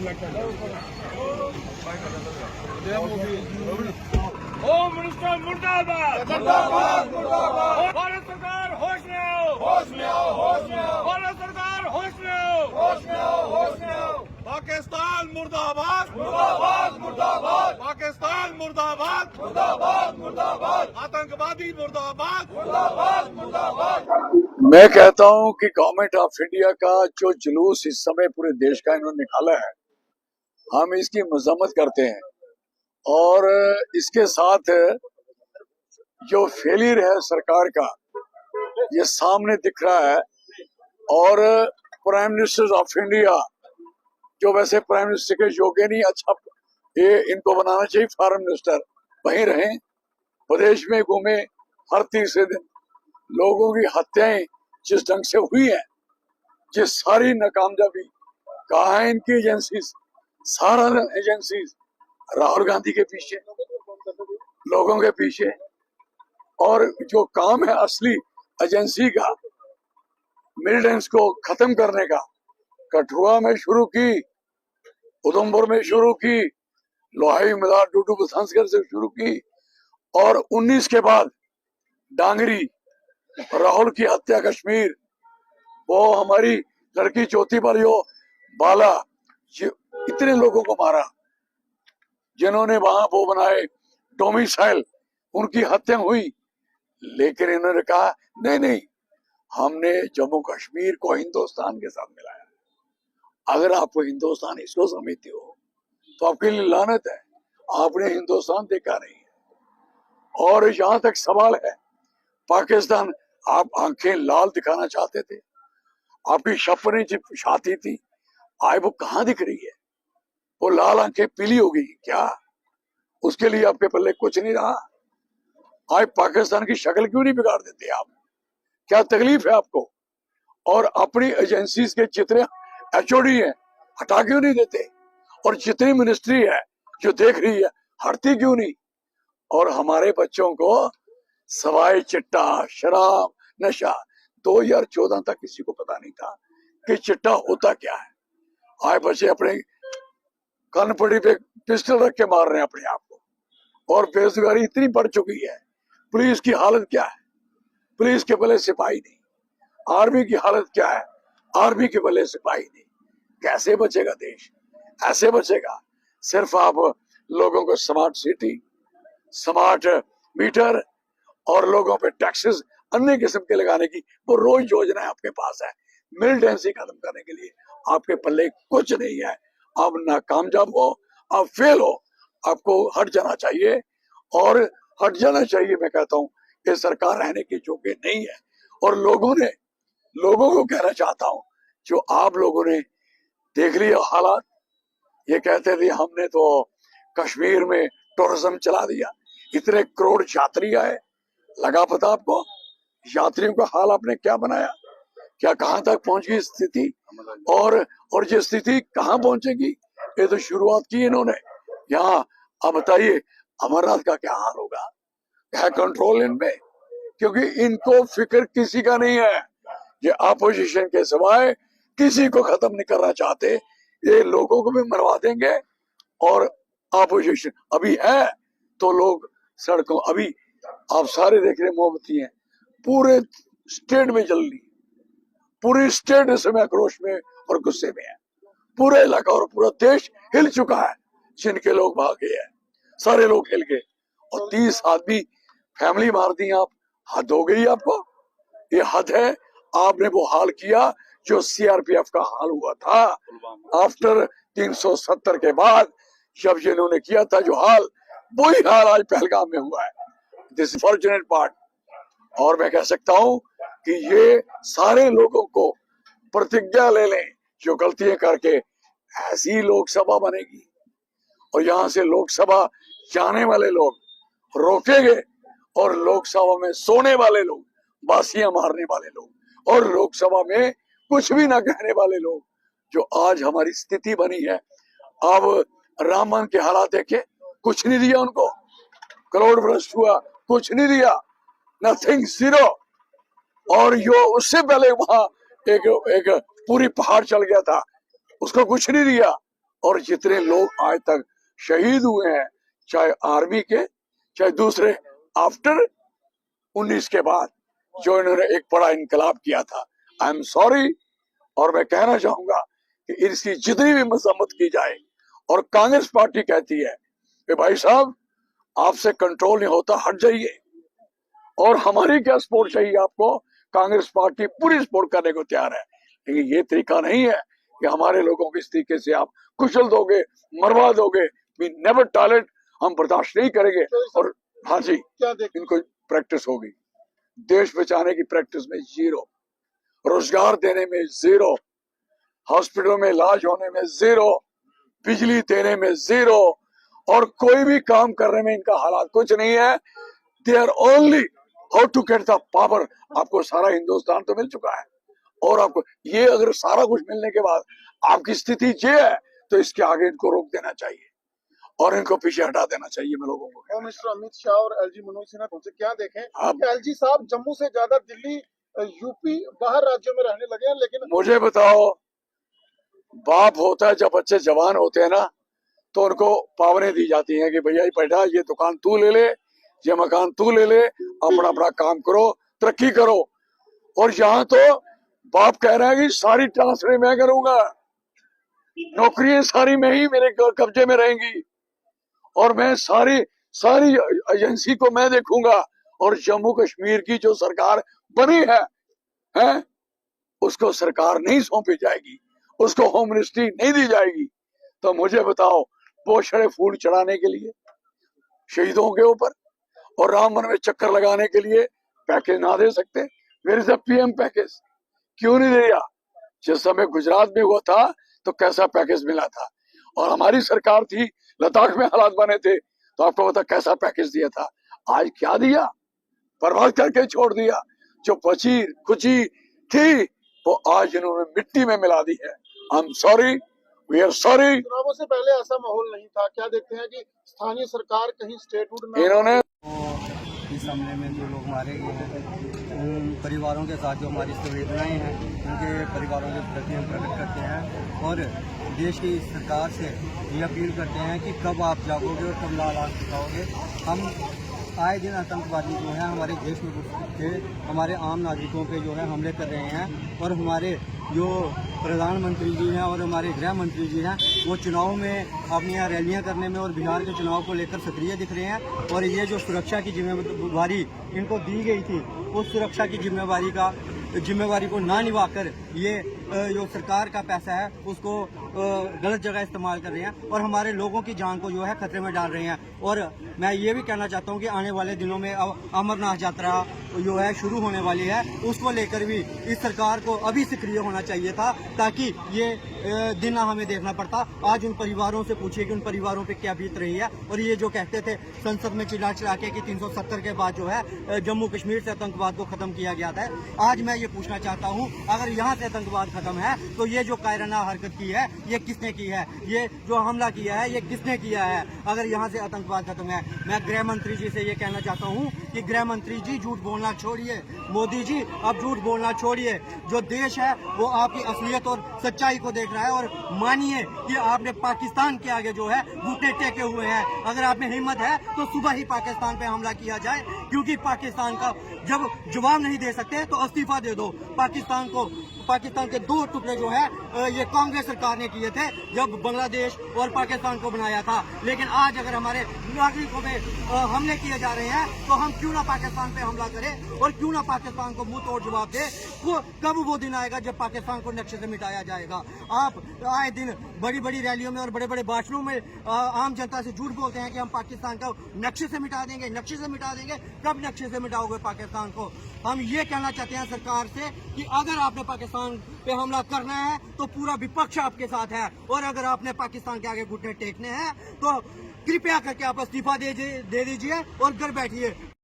Home minister मुर्दाबाद, मुर्दाबाद, मुर्दाबाद। भारत सरकार होश में आओ, होश में आओ, होश में आओ। भारत सरकार होश में आओ, होश में आओ, होश में आओ। पाकिस्तान मुर्दाबाद, मुर्दाबाद, मुर्दाबाद। पाकिस्तान मुर्दाबाद, मुर्दाबाद, मुर्दाबाद। आतंकवादी मुर्दाबाद, मुर्दाबाद, मुर्दाबाद। मैं कहता हूं कि गवर्नमेंट ऑफ इंडिया का जो जुलूस इस समय पूरे देश का इन्होंने निकाला है, हम इसकी मजम्मत करते हैं। और इसके साथ जो फेलियर है सरकार का, ये सामने दिख रहा है। और प्राइम मिनिस्टर ऑफ इंडिया, जो वैसे प्राइम मिनिस्टर के योग्य नहीं, अच्छा ये इनको बनाना चाहिए फॉरेन मिनिस्टर, वहीं रहें, प्रदेश में घूमे। हर तीसरे दिन लोगों की हत्याएं जिस ढंग से हुई है, जिस सारी नाकामयाबी, कहा है इनकी एजेंसी, सारा एजेंसी राहुल गांधी के पीछे, लोगों के पीछे। और जो काम है असली एजेंसी का, मिलिटेंट्स को खत्म करने का, कठुआ में शुरू की, उधमपुर में शुरू की, लोहाई मिला डूडू बसंसगढ़ से शुरू की, और 19 के बाद डांगरी, राहुल की हत्या कश्मीर, वो हमारी लड़की ज्योति बालियो बाला, इतने लोगों को मारा जिन्होंने वहां वो बनाए डोमिसाइल, उनकी हत्या हुई। लेकिन इन्होंने कहा नहीं नहीं, हमने जम्मू कश्मीर को हिंदुस्तान के साथ मिलाया। अगर आप हिंदुस्तान इसको समझते हो तो आपके लिए लानत है, आपने हिंदुस्तान देखा नहीं है। और जहां तक सवाल है पाकिस्तान, आप आंखें लाल दिखाना चाहते थे, आपकी शपनी छाती थी, आज वो कहाँ दिख रही है? वो लाल आंखें पीली हो गई क्या? उसके लिए आपके पल्ले कुछ नहीं रहा। आज पाकिस्तान की शक्ल क्यों नहीं बिगाड़ देते आप? क्या तकलीफ है आपको? और अपनी एजेंसीज के जितने एचओडी है हटा क्यों नहीं देते? और जितनी मिनिस्ट्री है जो देख रही है, हटती क्यों नहीं? और हमारे बच्चों को सवाई चिट्टा, शराब, नशा, 2014 तक किसी को पता नहीं था कि चिट्टा होता क्या है। आज बच्चे अपने कनपड़ी पे पिस्टल रख के मार रहे हैं अपने आप को। और बेरोजगारी इतनी बढ़ चुकी है, पुलिस की हालत क्या है? पुलिस के बले सिपाही नहीं। आर्मी की हालत क्या है? आर्मी के बले सिपाही नहीं। कैसे बचेगा देश? ऐसे बचेगा सिर्फ आप लोगों को स्मार्ट सिटी, स्मार्ट मीटर और लोगों पे टैक्सेस अन्य किस्म के लगाने की वो रोज योजना आपके पास है। मिलिटेंसी खत्म करने के लिए आपके पल्ले कुछ नहीं है। आप नाकामयाब हो, आप फेल हो, आपको हट जाना चाहिए। और हट जाना चाहिए, मैं कहता हूँ ये सरकार रहने के योग्य नहीं है। और लोगों को कहना चाहता हूँ, जो आप लोगों ने देख लिया हालात, ये कहते थे हमने तो कश्मीर में टूरिज्म चला दिया, इतने करोड़ यात्री आए, लगा पता आपको यात्रियों का हाल आपने क्या बनाया? क्या कहां तक पहुंच गई स्थिति? और ये स्थिति कहां पहुंचेगी? ये तो शुरुआत की इन्होंने यहाँ। अब बताइए अमरनाथ का क्या हाल होगा? है कंट्रोल इनमें? क्योंकि इनको फिक्र किसी का नहीं है। ये अपोजिशन के सिवाय किसी को खत्म नहीं करना चाहते। ये लोगों को भी मरवा देंगे। और अपोजिशन अभी है तो लोग सड़कों, अभी आप सारे देख रहे मोमबत्ती हैं, पूरे स्टेट में जल रही, पूरी स्टेट इस समय आक्रोश में और गुस्से में है। पूरा इलाका और पूरा देश हिल चुका है। जिनके लोग भाग गए हैं, सारे लोग हिल गए। और 30 आदमी फैमिली मार दी आप। हद हो गई आपको, ये हद है। आपने वो हाल किया जो सीआरपीएफ का हाल हुआ था आफ्टर 370 के बाद, जब जिन्होंने किया था जो हाल, वही हाल आज पहलगाम में हुआ है। This fortunate part. और मैं कह सकता हूं कि ये सारे लोगों को प्रतिज्ञा ले लें, जो गलतियां करके ऐसी लोकसभा बनेगी और यहां से लोकसभा जाने वाले लोग रोकेंगे, और लोकसभा में सोने वाले लोग, बासियां मारने वाले लोग, और लोकसभा में कुछ भी ना कहने वाले लोग, जो आज हमारी स्थिति बनी है। अब रामन के हालात देखे, कुछ नहीं दिया उनको, करोड़ भ्रष्ट हुआ, कुछ नहीं दिया, नथिंग, जीरो। और जो उससे पहले वहां एक पूरी पहाड़ चल गया था, उसको कुछ नहीं दिया। और जितने लोग आज तक शहीद हुए हैं, चाहे आर्मी के चाहे दूसरे, आफ्टर 19 के बाद जो इन्होंने एक बड़ा इनकलाब किया था, आई एम सॉरी। और मैं कहना चाहूंगा कि इसकी जितनी भी मजम्मत की जाए, और कांग्रेस पार्टी कहती है कि भाई साहब आपसे कंट्रोल नहीं होता, हट जाइए, और हमारी क्या सपोर्ट चाहिए आपको, कांग्रेस पार्टी पूरी सपोर्ट करने को तैयार है। लेकिन ये तरीका नहीं है कि हमारे लोगों को इस तरीके से आप कुचल दोगे, मरवा दोगे। वी नेवर टॉलरेट, हम बर्दाश्त नहीं करेंगे। और हाँ जी, इनको प्रैक्टिस होगी, देश बचाने की प्रैक्टिस में जीरो, रोजगार देने में जीरो, हॉस्पिटलों में इलाज होने में जीरो, बिजली देने में जीरो, और कोई भी काम करने में इनका हालात कुछ नहीं है। They are only how to get the power. आपको सारा हिंदुस्तान तो मिल चुका है, और आपको ये अगर सारा कुछ मिलने के बाद आपकी स्थिति ये है, तो इसके आगे इनको रोक देना चाहिए और इनको पीछे हटा देना चाहिए। मैं लोगों को होम मिनिस्टर अमित शाह और एलजी मनोज सिन्हा तुमसे क्या देखें कि एलजी साहब जम्मू से ज्यादा दिल्ली, यूपी, बाहर राज्यों में रहने लगे हैं। लेकिन मुझे बताओ, बाप होता है जब बच्चे जवान होते हैं ना, तो उनको पावरें दी जाती हैं कि भैया बेटा ये दुकान तू ले ले, ये मकान तू ले ले, अपना अपना काम करो, तरक्की करो। और यहाँ तो बाप कह रहा है कि सारी ट्रांसफर मैं करूंगा, नौकरियां सारी में ही मेरे कब्जे में रहेंगी, और मैं सारी एजेंसी को मैं देखूंगा। और जम्मू कश्मीर की जो सरकार बनी है उसको सरकार नहीं सौंपी जाएगी, उसको होम मिनिस्ट्री नहीं दी जाएगी। तो मुझे बताओ, पोषण फूल चढ़ाने के लिए शहीदों के ऊपर और राम वन में चक्कर लगाने के लिए पैकेज ना दे सकते? Where is the PM package? क्यों नहीं दिया? जिस समय गुजरात में हुआ था तो कैसा पैकेज मिला था, और हमारी सरकार थी, लद्दाख में हालात बने थे, तो आपको पता कैसा पैकेज दिया था। आज क्या दिया? बर्बाद करके छोड़ दिया। जो बची कुची थी वो आज इन्होंने मिट्टी में मिला दी है। I am sorry, we are sorry. चुनावों से पहले ऐसा माहौल नहीं था। क्या देखते हैं कि स्थानीय सरकार कहीं स्टेटहुड में इन्होंने इस हमले में जो लोग मारे गए हैं, उन परिवारों के साथ जो हमारी संवेदनाएं हैं, उनके परिवारों के प्रति हम प्रकट करते हैं, और देश की सरकार से ये अपील करते हैं कि कब आप जागोगे और कब लाल आंख दिखाओगे। हम आए दिन आतंकवादी जो है हमारे देश में घुस के हमारे आम नागरिकों पे जो है हमले कर रहे हैं, और हमारे जो प्रधानमंत्री जी हैं और हमारे गृह मंत्री जी हैं वो चुनाव में अपनी यहाँ रैलियाँ करने में और बिहार के चुनाव को लेकर सक्रिय दिख रहे हैं। और ये जो सुरक्षा की जिम्मेवारी इनको दी गई थी, उस सुरक्षा की जिम्मेवारी को ना निभाकर ये जो सरकार का पैसा है उसको गलत जगह इस्तेमाल कर रहे हैं, और हमारे लोगों की जान को जो है खतरे में डाल रहे हैं। और मैं ये भी कहना चाहता हूँ कि आने वाले दिनों में अब अमरनाथ यात्रा जो है शुरू होने वाली है, उसको लेकर भी इस सरकार को अभी सक्रिय होना चाहिए था, ताकि ये दिन ना हमें देखना पड़ता। आज उन परिवारों से पूछिए कि उन परिवारों पे क्या बीत रही है। और ये जो कहते थे संसद में चिल्ला चिल्ला के कि 370 के बाद जो है जम्मू कश्मीर से आतंकवाद को खत्म किया गया था, आज मैं ये पूछना चाहता हूँ, अगर यहाँ से आतंकवाद खत्म है तो ये जो कायराना हरकत की है ये किसने की है? ये जो हमला किया है ये किसने किया है? अगर यहाँ से आतंकवाद खत्म है, मैं गृह मंत्री जी से ये कहना चाहता हूँ कि गृह मंत्री जी झूठ बोलना छोड़िए, मोदी जी अब झूठ बोलना छोड़िए। जो देश है वो आपकी असलियत और सच्चाई को देख रहा है, और मानिए कि आपने पाकिस्तान के आगे जो है घुटने टेके हुए हैं। अगर आप में हिम्मत है तो सुबह ही पाकिस्तान पे हमला किया जाए, क्योंकि पाकिस्तान का जब जवाब नहीं दे सकते तो इस्तीफा दे दो। पाकिस्तान के 2 टुकड़े जो है ये कांग्रेस सरकार ने किए थे जब बांग्लादेश और पाकिस्तान को बनाया था। लेकिन आज अगर हमारे नागरिकों पे हमले किए जा रहे हैं तो हम क्यों ना पाकिस्तान पे हमला करें, और क्यों ना पाकिस्तान को मुंह तोड़ जवाब दे। कब वो दिन आएगा जब पाकिस्तान को नक्शे से मिटाया जाएगा? आप आए दिन बड़ी बड़ी रैलियों में और बड़े बड़े भाषणों में आम जनता से झूठ बोलते हैं कि हम पाकिस्तान को नक्शे से मिटा देंगे, नक्शे से मिटा देंगे। कब नक्शे से मिटाओगे पाकिस्तान को? हम ये कहना चाहते हैं सरकार से कि अगर आपने पाकिस्तान पे हमला करना है तो पूरा विपक्ष आपके साथ है, और अगर आपने पाकिस्तान के आगे घुटने टेकने हैं तो कृपया करके आप इस्तीफा दे दीजिए और घर बैठिए।